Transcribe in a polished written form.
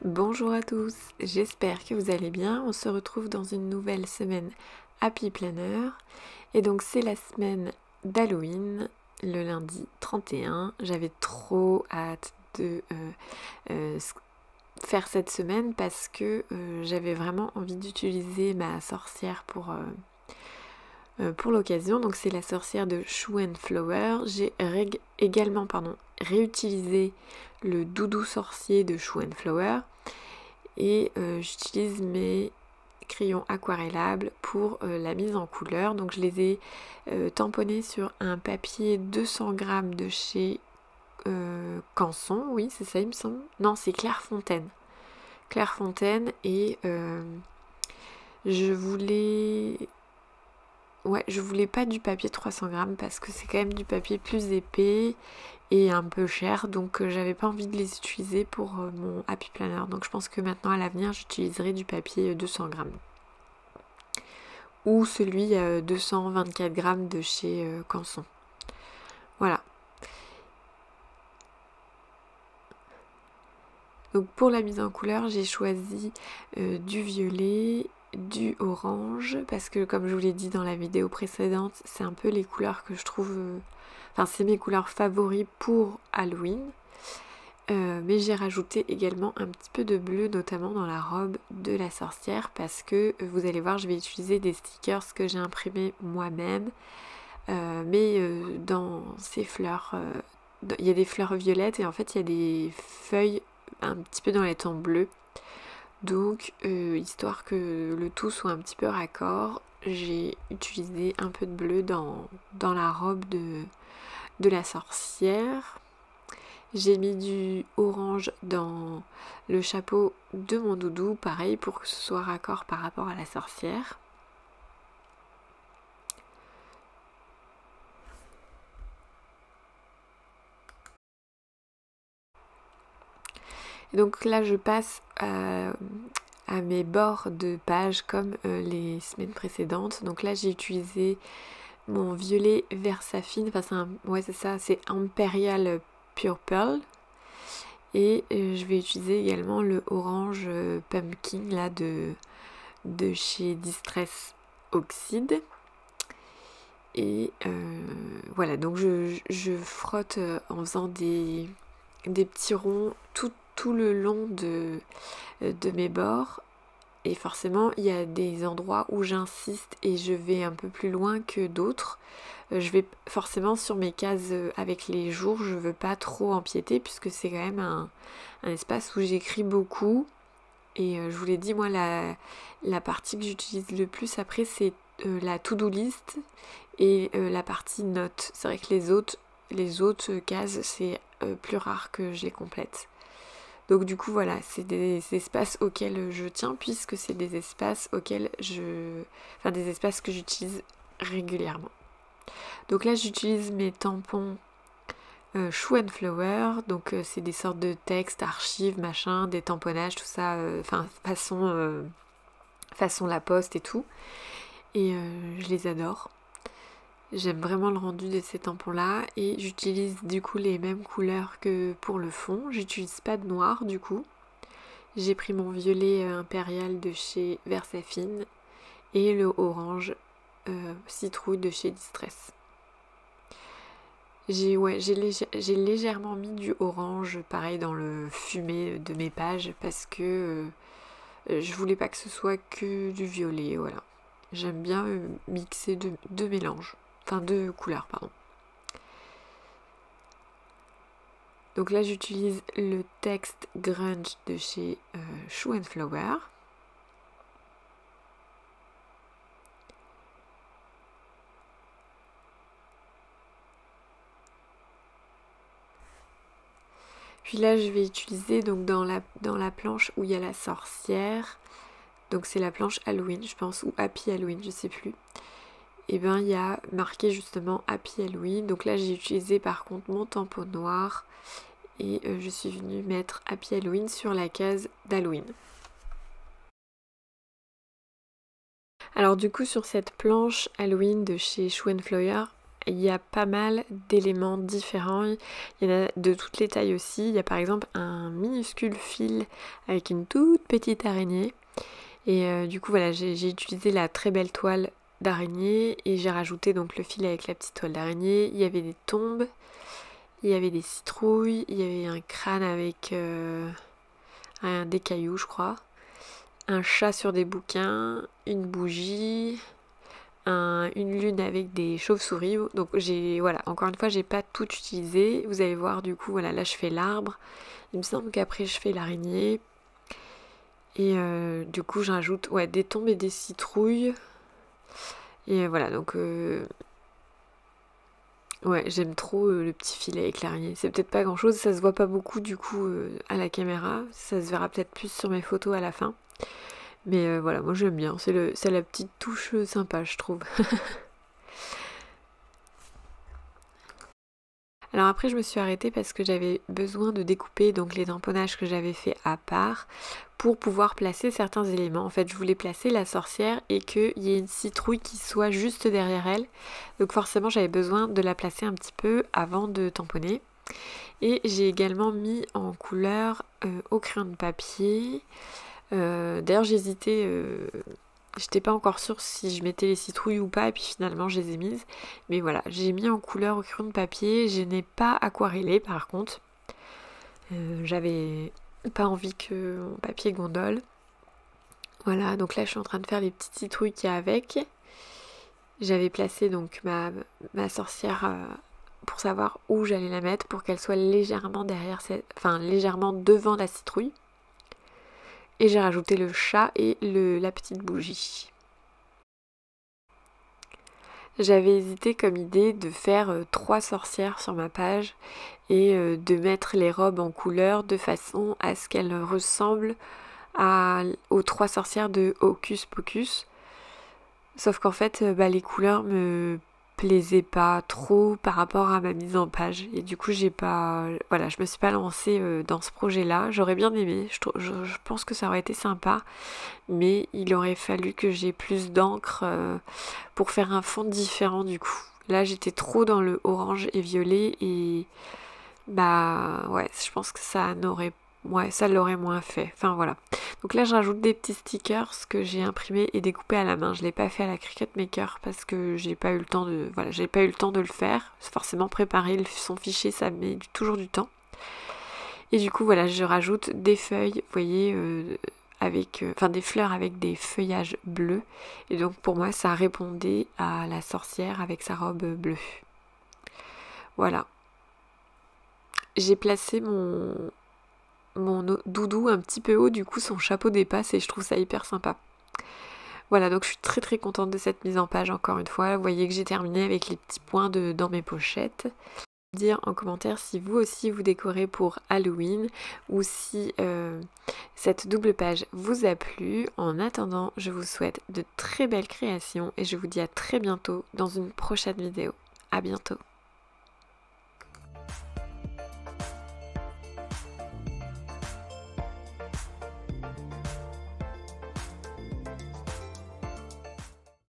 Bonjour à tous, j'espère que vous allez bien. On se retrouve dans une nouvelle semaine Happy Planner. Et donc c'est la semaine d'Halloween, le lundi 31. J'avais trop hâte de faire cette semaine parce que j'avais vraiment envie d'utiliser ma sorcière pour l'occasion. Donc c'est la sorcière de Shoe and Flower. J'ai également réutilisé le doudou sorcier de Shoe and Flower. Et j'utilise mes crayons aquarellables pour la mise en couleur. Donc je les ai tamponnés sur un papier 200 grammes de chez Canson, oui c'est ça il me semble. Non, c'est Clairefontaine. Clairefontaine et je voulais pas du papier 300 grammes parce que c'est quand même du papier plus épais et un peu cher, donc j'avais pas envie de les utiliser pour mon Happy Planner. Donc je pense que maintenant à l'avenir j'utiliserai du papier 200 grammes ou celui 224 grammes de chez Canson. Voilà. Donc pour la mise en couleur, j'ai choisi du violet, du orange, parce que comme je vous l'ai dit dans la vidéo précédente, c'est un peu les couleurs que je trouve... Enfin, c'est mes couleurs favoris pour Halloween. Mais j'ai rajouté également un petit peu de bleu, notamment dans la robe de la sorcière, parce que vous allez voir, je vais utiliser des stickers que j'ai imprimés moi-même. Mais dans ces fleurs, il y a des fleurs violettes et en fait il y a des feuilles un petit peu dans les tons bleus. Donc histoire que le tout soit un petit peu raccord, j'ai utilisé un peu de bleu dans la robe de la sorcière. J'ai mis du orange dans le chapeau de mon doudou, pareil pour que ce soit raccord par rapport à la sorcière. Et donc là je passe à mes bords de page comme les semaines précédentes. Donc là j'ai utilisé mon violet Versafine, enfin c'est Imperial Pure Pearl. Et je vais utiliser également le orange pumpkin là de chez Distress Oxide. Et voilà, donc je frotte en faisant des petits ronds tout le long de mes bords. Et forcément, il y a des endroits où j'insiste et je vais un peu plus loin que d'autres. Je vais forcément sur mes cases avec les jours, je veux pas trop empiéter puisque c'est quand même un espace où j'écris beaucoup. Et je vous l'ai dit, moi, la partie que j'utilise le plus après, c'est la to-do list et la partie notes. C'est vrai que les autres cases, c'est plus rare que je les complète. Donc du coup voilà, c'est des espaces auxquels je tiens puisque c'est des espaces des espaces que j'utilise régulièrement. Donc là j'utilise mes tampons Shoe and Flower, donc c'est des sortes de textes, archives, machin, des tamponnages, tout ça, façon La Poste et tout. Et je les adore. J'aime vraiment le rendu de ces tampons là et j'utilise du coup les mêmes couleurs que pour le fond. J'utilise pas de noir du coup. J'ai pris mon violet impérial de chez Versafine et le orange citrouille de chez Distress. J'ai légèrement mis du orange pareil dans le fumé de mes pages parce que je voulais pas que ce soit que du violet, voilà. J'aime bien mixer deux mélanges. Enfin, deux couleurs, pardon. Donc là, j'utilise le texte grunge de chez Shoe and Flower. Puis là, je vais utiliser donc dans la planche où il y a la sorcière. Donc c'est la planche Halloween, je pense, ou Happy Halloween, je sais plus. Et bien il y a marqué justement Happy Halloween. Donc là j'ai utilisé par contre mon tampon noir et je suis venue mettre Happy Halloween sur la case d'Halloween. Alors du coup sur cette planche Halloween de chez Shoe and Flower, il y a pas mal d'éléments différents. Il y en a de toutes les tailles aussi. Il y a par exemple un minuscule fil avec une toute petite araignée. Et du coup voilà, j'ai utilisé la très belle toile d'araignée et j'ai rajouté donc le fil avec la petite toile d'araignée. Il y avait des tombes, il y avait des citrouilles, il y avait un crâne avec des cailloux je crois, un chat sur des bouquins, une bougie, une lune avec des chauves-souris. Donc voilà, encore une fois j'ai pas tout utilisé. Vous allez voir du coup, voilà, là je fais l'arbre. Il me semble qu'après je fais l'araignée. Et du coup je rajoute des tombes et des citrouilles. Et voilà, donc j'aime trop le petit filet avec l'araignée. C'est peut-être pas grand chose, ça se voit pas beaucoup du coup à la caméra. Ça se verra peut-être plus sur mes photos à la fin. Mais voilà, moi j'aime bien, c'est la petite touche sympa je trouve. Alors après je me suis arrêtée parce que j'avais besoin de découper donc les tamponnages que j'avais fait à part pour pouvoir placer certains éléments. En fait je voulais placer la sorcière et qu'il y ait une citrouille qui soit juste derrière elle. Donc forcément j'avais besoin de la placer un petit peu avant de tamponner. Et j'ai également mis en couleur au crayon de papier. D'ailleurs j'hésitais, j'étais pas encore sûre si je mettais les citrouilles ou pas et puis finalement je les ai mises. Mais voilà, j'ai mis en couleur au crayon de papier, je n'ai pas aquarellé par contre. J'avais pas envie que mon papier gondole. Voilà, donc là je suis en train de faire les petites citrouilles qu'il y a avec. J'avais placé donc ma sorcière pour savoir où j'allais la mettre pour qu'elle soit légèrement légèrement devant la citrouille. Et j'ai rajouté le chat et la petite bougie. J'avais hésité comme idée de faire 3 sorcières sur ma page et de mettre les robes en couleur de façon à ce qu'elles ressemblent aux 3 sorcières de Hocus Pocus. Sauf qu'en fait, les couleurs me plaisaient pas trop par rapport à ma mise en page. Et du coup, je me suis pas lancée dans ce projet-là. J'aurais bien aimé, je pense que ça aurait été sympa. Mais il aurait fallu que j'ai plus d'encre pour faire un fond différent du coup. Là, j'étais trop dans le orange et violet et je pense que ça l'aurait moins fait. Enfin voilà. Donc là je rajoute des petits stickers que j'ai imprimés et découpés à la main. Je l'ai pas fait à la Cricut Maker parce que j'ai pas eu le temps de le faire. Forcément préparer son fichier ça met toujours du temps. Et du coup voilà, je rajoute des feuilles, vous voyez, des fleurs avec des feuillages bleus. Et donc pour moi ça répondait à la sorcière avec sa robe bleue. Voilà. J'ai placé mon doudou un petit peu haut, du coup son chapeau dépasse et je trouve ça hyper sympa. Voilà, donc je suis très très contente de cette mise en page encore une fois. Vous voyez que j'ai terminé avec les petits points dans mes pochettes. Dire en commentaire si vous aussi vous décorez pour Halloween ou si cette double page vous a plu. En attendant, je vous souhaite de très belles créations et je vous dis à très bientôt dans une prochaine vidéo. À bientôt.